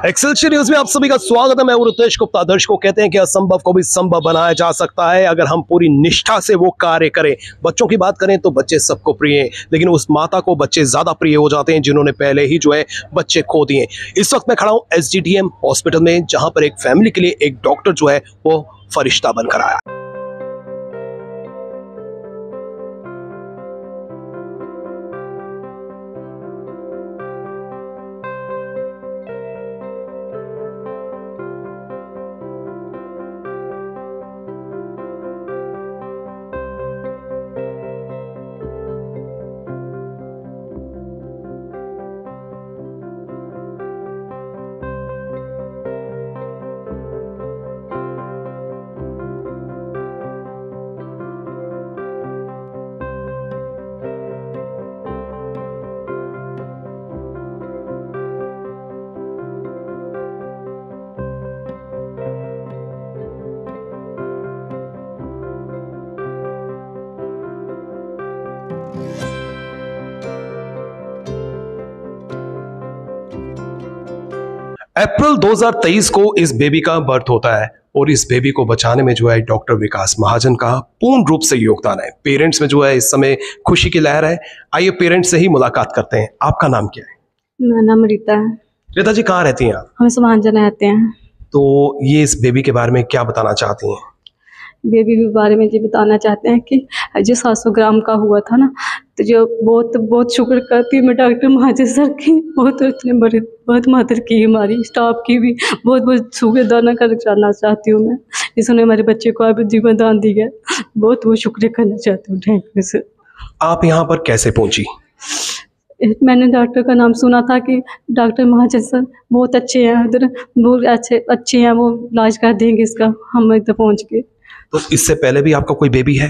Excelsior news में आप सभी का स्वागत है। मैं रितेश गुप्ता। दर्शकों कहते हैं कि असंभव को भी संभव बनाया जा सकता है अगर हम पूरी निष्ठा से वो कार्य करें। बच्चों की बात करें तो बच्चे सबको प्रिय हैं, लेकिन उस माता को बच्चे ज्यादा प्रिय हो जाते हैं जिन्होंने पहले ही जो है बच्चे खो दिए। इस वक्त मैं खड़ा हूं SGDM हॉस्पिटल में, जहां पर एक फैमिली के लिए एक डॉक्टर जो है वो फरिश्ता बनकर आया। अप्रैल 2023 को इस बेबी का बर्थ होता है और इस बेबी को बचाने में जो है डॉक्टर विकास महाजन का पूर्ण रूप से योगदान है। पेरेंट्स में जो है इस समय खुशी की लहर है। आइए पेरेंट्स से ही मुलाकात करते हैं। आपका नाम क्या है? मेरा नाम रीता है। रीता जी, कहाँ रहती हैं आप? हम समांजन रहते हैं। तो ये इस बेबी के बारे में क्या बताना चाहती हैं? बेबी के बारे में ये बताना चाहते हैं कि जो 700 ग्राम का हुआ था ना, तो जो बहुत शुक्र करती हूँ मैं डॉक्टर महाजन सर की। बहुत मदद की हमारी स्टाफ की भी बहुत शुक्रदाना करना चाहती हूँ मैं। इसने हमारे बच्चे को अब जीवन दान दिया। बहुत शुक्रिया करना चाहती हूँ। Thank you sir. आप यहाँ पर कैसे पहुंची? मैंने डॉक्टर का नाम सुना था कि डॉक्टर महाजन सर बहुत अच्छे हैं, उधर बहुत अच्छे हैं, वो इलाज कर देंगे इसका। हम इधर पहुँच गए। तो इससे पहले भी आपका कोई बेबी है?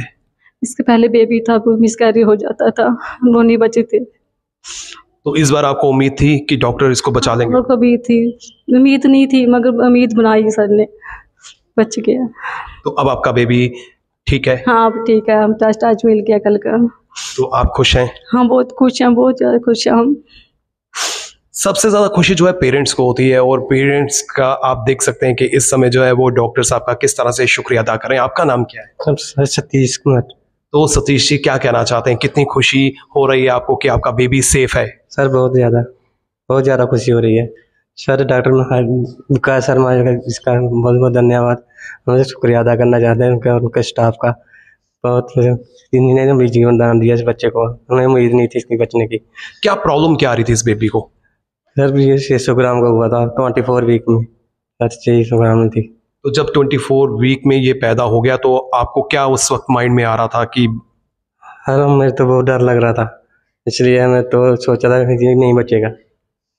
इसके पहले बेबी था, वो मिसकैरी हो जाता था, वो नहीं बचे थे। तो इस बार आपको उम्मीद थी कि डॉक्टर इसको बचा लेंगे? और कभी थी उम्मीद नहीं थी, मगर उम्मीद बनाई सर ने, बच गया। तो अब आपका बेबी ठीक है? हाँ अब ठीक है, हम टेस्ट आज मिल गया कल का। तो आप खुश हैं? हाँ बहुत खुश हैं, बहुत ज़्यादा खुश हैं हम। सबसे ज्यादा खुशी जो है पेरेंट्स को होती है और पेरेंट्स का आप देख सकते हैं कि इस समय जो है वो डॉक्टर साहब का किस तरह से शुक्रिया अदा करें। आपका नाम क्या है? सतीश कुमार। तो सतीश जी, क्या कहना चाहते हैं? कितनी खुशी हो रही है आपको कि आपका बेबी सेफ है? सर बहुत ज़्यादा खुशी हो रही है सर। डॉक्टर विकास शर्मा इसका बहुत बहुत धन्यवाद। मुझे शुक्रिया अदा करना चाहते हैं उनके स्टाफ का। बहुत इन्होंने भी जीवन दान दिया इस बच्चे को। उन्हें उम्मीद नहीं थी इसकी बचने की। क्या प्रॉब्लम क्या आ रही थी इस बेबी को? सर ये 600 ग्राम का हुआ था 24 वीक में। सर 600 ग्राम में थी। तो जब 24 वीक में ये पैदा हो गया तो आपको क्या उस वक्त माइंड में आ रहा था कि? सर मेरे तो बहुत डर लग रहा था, इसलिए मैं तो सोचा था कि ये नहीं बचेगा,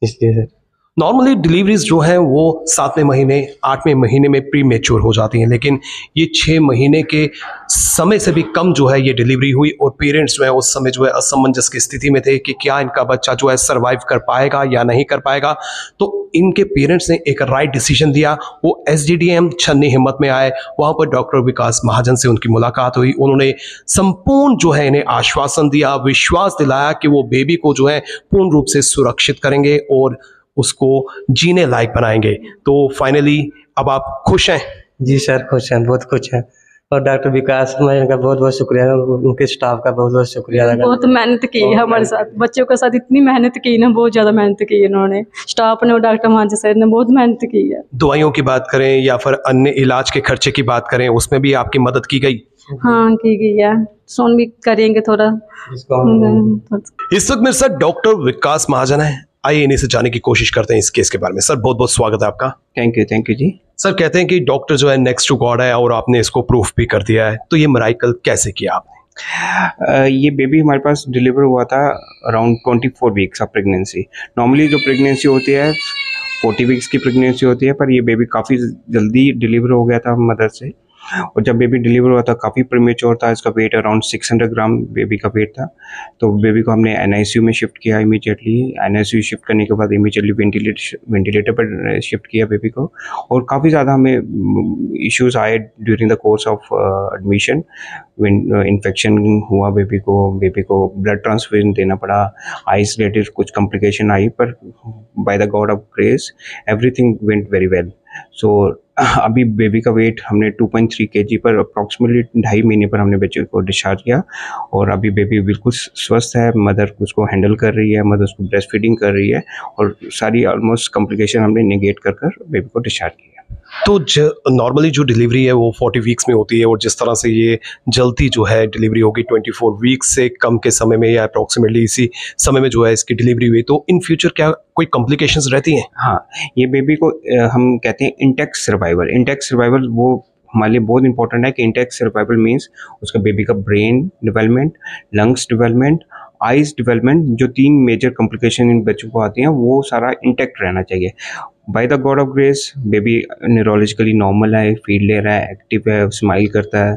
इसलिए सर। नॉर्मली डिलीवरीज जो है वो 7वें महीने 8वें महीने में प्री मेच्योर हो जाती हैं, लेकिन ये 6 महीने के समय से भी कम जो है ये डिलीवरी हुई और पेरेंट्स जो है उस समय जो है असमंजस की स्थिति में थे कि क्या इनका बच्चा जो है सरवाइव कर पाएगा या नहीं कर पाएगा। तो इनके पेरेंट्स ने एक राइट डिसीजन दिया। वो SGDM छन्नी हिम्मत में आए, वहाँ पर डॉक्टर विकास महाजन से उनकी मुलाकात हुई। उन्होंने संपूर्ण जो है इन्हें आश्वासन दिया, विश्वास दिलाया कि वो बेबी को जो है पूर्ण रूप से सुरक्षित करेंगे और उसको जीने लायक बनाएंगे। तो फाइनली अब आप खुश हैं? जी सर खुश हैं, बहुत खुश हैं। और डॉक्टर विकास का बहुत बहुत शुक्रिया, उनके स्टाफ का बहुत बहुत शुक्रिया। बहुत मेहनत की है हमारे साथ, बच्चों के साथ इतनी मेहनत की ना, बहुत ज़्यादा मेहनत की इन्होंने, स्टाफ ने और डॉक्टर महाजन सर ने बहुत मेहनत की है। दवाइयों की बात करें या फिर अन्य इलाज के खर्चे की बात करें, उसमें भी आपकी मदद की गई? हाँ की गई है, सोन भी करेंगे थोड़ा। इस वक्त मेरे साथ डॉक्टर विकास महाजन है। आइए इन्हीं से जानने की कोशिश करते हैं इस केस के बारे में। सर बहुत बहुत स्वागत है आपका। Thank you ji. सर कहते हैं कि डॉक्टर जो है नेक्स्ट टू गॉड है और आपने इसको प्रूफ भी कर दिया है, तो ये मिरेकल कैसे किया आपने? ये बेबी हमारे पास डिलीवर हुआ था around 24 weeks of pregnancy. Normally जो प्रेगनेंसी होती है 40 वीक्स की प्रेगनेंसी होती है, पर ये बेबी काफ़ी जल्दी डिलीवर हो गया था मदर से। और जब बेबी डिलीवर हुआ था काफ़ी प्रीमेच्योर था, इसका वेट अराउंड 600 ग्राम बेबी का वेट था। तो बेबी को हमने NICU में शिफ्ट किया इमीडिएटली। NICU शिफ्ट करने के बाद इमीडिएटली वेंटिलेटर पर शिफ्ट किया बेबी को। और काफ़ी ज़्यादा हमें इश्यूज आए during the course of admission. Infection हुआ बेबी को ब्लड ट्रांसफ्यूजन देना पड़ा, आइस रिलेटेड कुछ कॉम्प्लिकेशन आई, पर by the god of grace everything went very well. So अभी बेबी का वेट हमने 2.3 kg पर अप्रॉक्सीमेटली 2.5 महीने पर हमने बच्चे को डिस्चार्ज किया। और अभी बेबी बिल्कुल स्वस्थ है, मदर उसको हैंडल कर रही है, मदर उसको ब्रेस्ट फीडिंग कर रही है, और सारी ऑलमोस्ट कॉम्प्लिकेशन हमने नेगेट कर बेबी को डिस्चार्ज किया। तो नॉर्मली जो डिलीवरी है वो 40 वीक्स में होती है, और जिस तरह से ये जल्दी जो है डिलीवरी होगी 24 वीक्स से कम के समय में, या अप्रॉक्सीमेटली इसी समय में जो है इसकी डिलीवरी हुई, तो इन फ्यूचर क्या कोई कॉम्प्लिकेशंस रहती हैं? हाँ, ये बेबी को हम कहते हैं इंटैक्ट सर्वाइवल। इंटैक्ट सर्वाइवल वो हमारे लिए बहुत इंपॉर्टेंट है कि इंटैक्ट सर्वाइवल मीन्स उसका बेबी का brain development, lungs development, eyes development, जो 3 मेजर कॉम्प्लिकेशन इन बच्चों को आती हैं वो सारा इंटैक्ट रहना चाहिए। Bye the god of grace baby neurologically normal है, फीड ले रहा है, एक्टिव है, स्माइल करता है।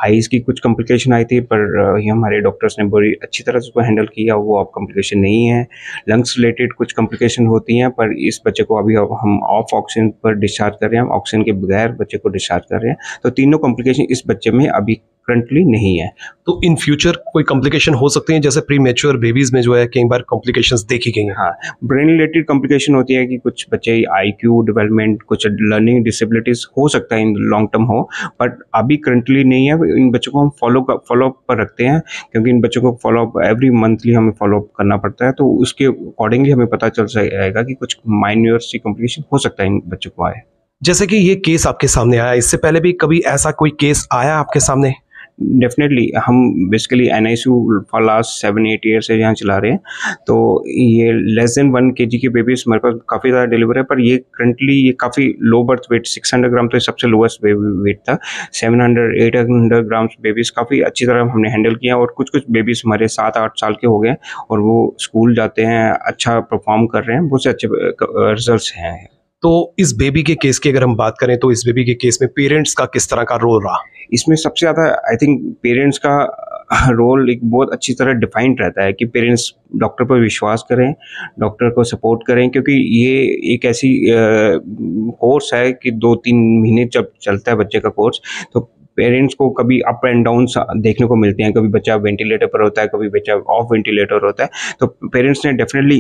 आइज़ की कुछ कॉम्प्लिकेशन आई थी, पर ये हमारे डॉक्टर्स ने बड़ी अच्छी तरह से उसको हैंडल किया, वो अब कॉम्प्लिकेशन नहीं है। लंग्स रिलेटेड कुछ कॉम्प्लिकेशन होती हैं, पर इस बच्चे को अभी हम ऑफ ऑक्सीजन पर डिस्चार्ज कर रहे हैं, हम ऑक्सीजन के बगैर बच्चे को डिस्चार्ज कर रहे हैं। तो तीनों कॉम्प्लिकेशन इस बच्चे में अभी करंटली नहीं है। तो इन फ्यूचर कोई कॉम्प्लिकेशन हो सकती हैं, जैसे प्री मैच्योर बेबीज में जो है कई बार कॉम्प्लिकेशंस देखी गई हैं? हाँ, ब्रेन रिलेटेड कॉम्प्लिकेशन होती है कि कुछ बच्चे IQ डेवलपमेंट, कुछ लर्निंग डिसेबिलिटीज हो सकता है इन लॉन्ग टर्म हो, बट अभी करंटली नहीं है। इन बच्चों को हम फॉलो अप पर रखते हैं, क्योंकि इन बच्चों को फॉलो अप एवरी मंथली हमें फॉलो अप करना पड़ता है। तो उसके अकॉर्डिंगली हमें पता चल जाएगा कि कुछ माइन्यूर सी कॉम्प्लिकेशन हो सकता है इन बच्चों को आए। जैसे कि ये केस आपके सामने आया, इससे पहले भी कभी ऐसा कोई केस आया आपके सामने? डेफिनेटली हम basically NICU for last 7-8 year से यहाँ चला रहे हैं। तो ये लेस देन 1 kg के बेबीज हमारे पास काफ़ी ज़्यादा डिलीवर है, पर ये करंटली ये काफ़ी लो बर्थ वेट 600 ग्राम तो सबसे लोएस्ट बेबी वेट था। 700-800 ग्राम बेबीज काफ़ी अच्छी तरह हमने हैंडल किया, और कुछ बेबीज हमारे 7-8 साल के हो गए और वो स्कूल जाते हैं, अच्छा परफॉर्म कर रहे हैं, बहुत से अच्छे रिजल्ट हैं। तो इस बेबी के केस की अगर हम बात करें तो इस बेबी के केस में पेरेंट्स का किस तरह का रोल रहा? इसमें सबसे ज़्यादा आई थिंक पेरेंट्स का रोल एक बहुत अच्छी तरह डिफाइंड रहता है कि पेरेंट्स डॉक्टर पर विश्वास करें, डॉक्टर को सपोर्ट करें, क्योंकि ये एक ऐसी कोर्स है कि 2-3 महीने जब चलता है बच्चे का कोर्स, तो पेरेंट्स को कभी अप एंड डाउन देखने को मिलते हैं। कभी बच्चा वेंटिलेटर पर होता है, कभी बच्चा ऑफ वेंटिलेटर होता है। तो पेरेंट्स ने डेफिनेटली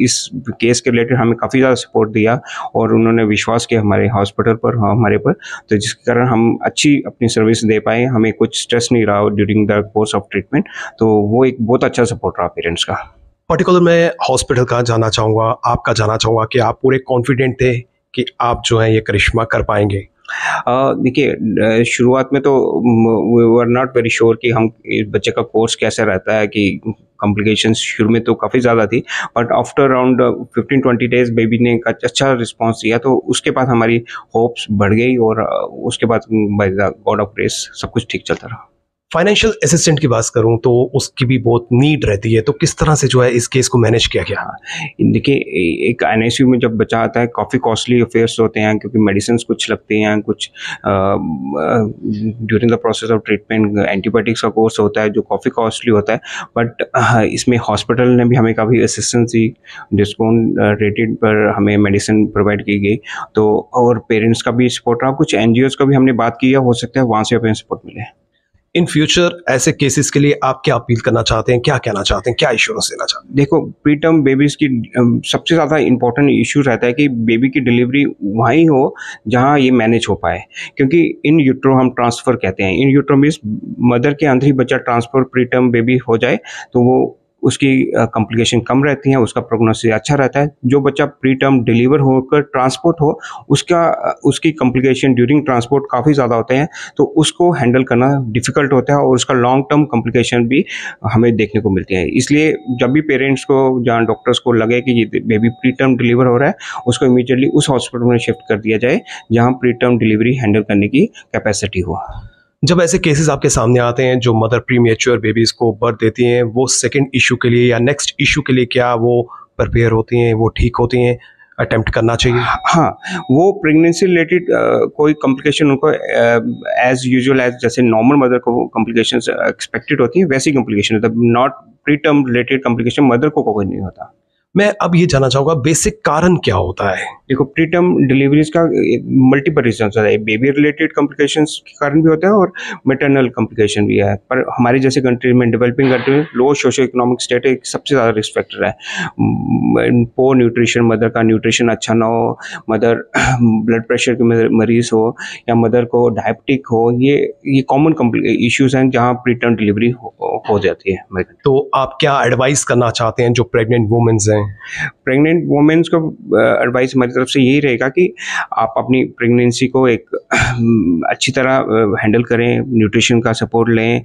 इस केस के रिलेटेड हमें काफ़ी ज़्यादा सपोर्ट दिया, और उन्होंने विश्वास किया हमारे हॉस्पिटल पर, हमारे पर, तो जिसके कारण हम अच्छी अपनी सर्विस दे पाए, हमें कुछ स्ट्रेस नहीं रहा during the course of treatment. तो वो एक बहुत अच्छा सपोर्ट रहा पेरेंट्स का। पर्टिकुलर मैं हॉस्पिटल का जानना चाहूँगा, आपका जानना चाहूँगा कि आप पूरे कॉन्फिडेंट थे कि आप जो है ये करिश्मा कर पाएंगे? देखिए, शुरुआत में तो we were not very sure कि हम बच्चे का कोर्स कैसा रहता है, कि कॉम्प्लिकेशंस शुरू में तो काफ़ी ज़्यादा थी, but after around 15-20 days baby ने अच्छा रिस्पांस दिया, तो उसके बाद हमारी होप्स बढ़ गई, और उसके बाद bye the god of grace सब कुछ ठीक चलता रहा। फाइनेंशियल असिस्टेंट की बात करूं तो उसकी भी बहुत नीड रहती है, तो किस तरह से जो है इस केस को मैनेज किया गया? देखिए, एक NICU में जब बच्चा आता है काफ़ी कॉस्टली अफेयर्स होते हैं, क्योंकि मेडिसिन कुछ लगती हैं, कुछ during the process of treatment antibiotics का कोर्स होता है जो काफ़ी कॉस्टली होता है, बट इसमें हॉस्पिटल ने भी हमें काफ़ी असिस्टेंस दी, डिस्काउंट रेटेड पर हमें मेडिसिन प्रोवाइड की गई। तो और पेरेंट्स का भी सपोर्ट रहा, कुछ NGOs का भी हमने बात की है, हो सकता है वहाँ से हमें सपोर्ट मिले। इन फ्यूचर ऐसे केसेस के लिए आप क्या अपील करना चाहते हैं, क्या कहना चाहते हैं, क्या इश्योरेंस देना चाहते हैं? देखो, प्री टर्म बेबीज की सबसे ज़्यादा इंपॉर्टेंट इशू रहता है कि बेबी की डिलीवरी वहीं हो जहां ये मैनेज हो पाए, क्योंकि इन यूट्रो हम ट्रांसफ़र कहते हैं। इन यूट्रो मीन्स मदर के अंदर ही बच्चा ट्रांसफ़र प्री टर्म बेबी हो जाए, तो वो उसकी कॉम्प्लिकेशन कम रहती हैं, उसका प्रोग्नोसिस अच्छा रहता है। जो बच्चा प्री टर्म डिलीवर होकर ट्रांसपोर्ट हो, उसकी कॉम्प्लिकेशन ड्यूरिंग ट्रांसपोर्ट काफ़ी ज़्यादा होते हैं, तो उसको हैंडल करना डिफ़िकल्ट होता है, और उसका लॉन्ग टर्म कॉम्प्लिकेशन भी हमें देखने को मिलती है। इसलिए जब भी पेरेंट्स को, जहाँ डॉक्टर्स को लगे कि ये बेबी प्री टर्म डिलीवर हो रहा है, उसको इमीडिएटली उस हॉस्पिटल में शिफ्ट कर दिया जाए जहाँ प्री टर्म डिलीवरी हैंडल करने की कैपेसिटी हो। जब ऐसे केसेस आपके सामने आते हैं, जो मदर प्रीमेच्योर बेबीज को बर्थ देती हैं, वो सेकंड इशू के लिए या नेक्स्ट इशू के लिए क्या वो प्रिपेयर होती हैं, वो ठीक होती हैं? अटेम्प्ट करना चाहिए? हाँ, वो प्रेगनेंसी रिलेटेड कोई कॉम्प्लिकेशन उनको एज यूजुअल एज जैसे नॉर्मल मदर को कॉम्प्लिकेशंस एक्सपेक्टेड होती है वैसी कॉम्प्लिकेशन होता है, not pre term related complication mother को कोई नहीं होता। मैं अब ये जानना चाहूँगा बेसिक कारण क्या होता है? देखो, प्री टर्म डिलीवरीज का मल्टीपल रीजन होता है, बेबी रिलेटेड कॉम्प्लिकेशंस के कारण भी होता है और मैटरनल कॉम्प्लिकेशन भी है। पर हमारी जैसे कंट्री में, डेवलपिंग कंट्री में लो सोशो इकोनॉमिक स्टेट एक सबसे ज़्यादा रिस्क फैक्टर है। पोर न्यूट्रिशन, मदर का न्यूट्रिशन अच्छा ना हो, मदर ब्लड प्रेशर के मरीज हो या मदर को डायबिटिक हो, ये कॉमन इश्यूज हैं जहाँ प्री टर्म डिलीवरी हो जाती है। तो आप क्या एडवाइस करना चाहते हैं जो प्रेग्नेंट वुमेन्स हैं? प्रेग्नेंट वुमेन्स को एडवाइस हमारी तरफ से यही रहेगा कि आप अपनी प्रेगनेंसी को एक अच्छी तरह हैंडल करें, न्यूट्रिशन का सपोर्ट लें,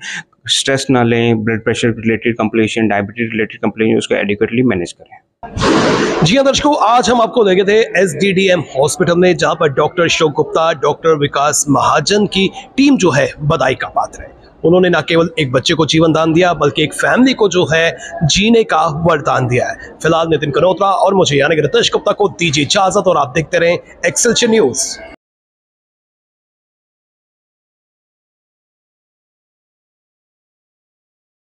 स्ट्रेस ना लें, blood pressure related complication, diabetes related complication उसको एडिक्वेटली मैनेज करें। जी हाँ दर्शकों, आज हम आपको लेके थे SDDM हॉस्पिटल में, जहां पर डॉक्टर अशोक गुप्ता, डॉक्टर विकास महाजन की टीम जो है बधाई का पात्र है। उन्होंने न केवल एक बच्चे को जीवन दान दिया बल्कि एक फैमिली को जो है जीने का वरदान दिया है। फिलहाल नितिन कनोत्रा और मुझे यानी रितेश गुप्ता को दीजिए इजाजत और आप देखते रहें एक्सेलसियर न्यूज।